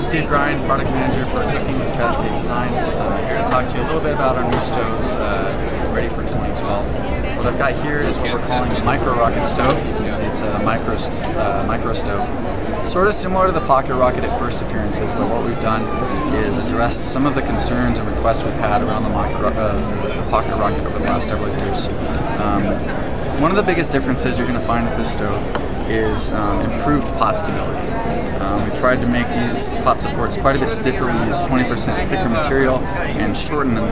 Steve Grind, Product Manager for Cooking with Cascade Designs. Here to talk to you a little bit about our new stoves ready for 2012. What I've got here is what we're calling a MicroRocket stove. It's a micro stove. Sort of similar to the Pocket Rocket at first appearances, but what we've done is addressed some of the concerns and requests we've had around the Pocket Rocket over the last several years. One of the biggest differences you're going to find with this stove is improved pot stability. We tried to make these pot supports quite a bit stiffer. We used 20% thicker material and shortened the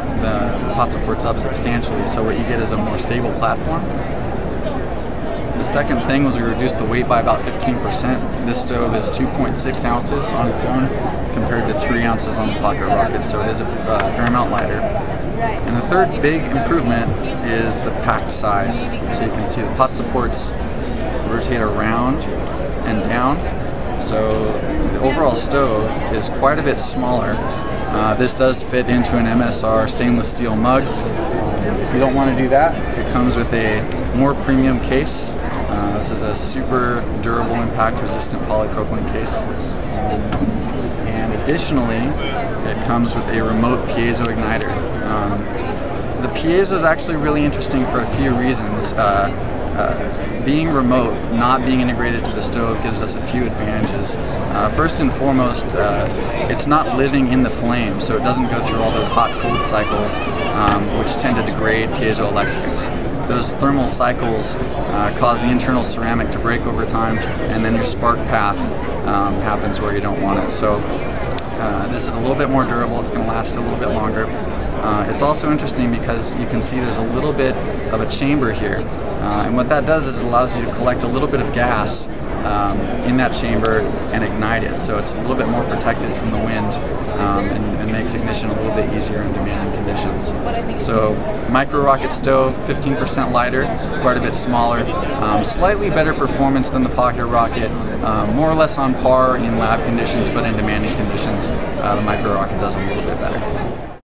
pot supports up substantially, so what you get is a more stable platform. The second thing was we reduced the weight by about 15%. This stove is 2.6 ounces on its own compared to 3 ounces on the Pocket Rocket, so it is a fair amount lighter. And the third big improvement is the packed size. So you can see the pot supports rotate around and down. So the overall stove is quite a bit smaller. This does fit into an MSR stainless steel mug. If you don't want to do that, it comes with a more premium case. This is a super durable, impact resistant polypropylene case. And additionally, it comes with a remote piezo igniter. The piezo is actually really interesting for a few reasons. Being remote, not being integrated to the stove, gives us a few advantages. First and foremost, it's not living in the flame, so it doesn't go through all those hot-cold cycles, which tend to degrade piezoelectrics. Those thermal cycles cause the internal ceramic to break over time, and then your spark path happens where you don't want it. So this is a little bit more durable. It's going to last a little bit longer. It's also interesting because you can see there's a little bit of a chamber here, and what that does is it allows you to collect a little bit of gas in that chamber and ignite it, so it's a little bit more protected from the wind and makes ignition a little bit easier in demanding conditions. So MicroRocket stove, 15% lighter, quite a bit smaller, slightly better performance than the Pocket Rocket, more or less on par in lab conditions, but in demanding conditions the MicroRocket does a little bit better.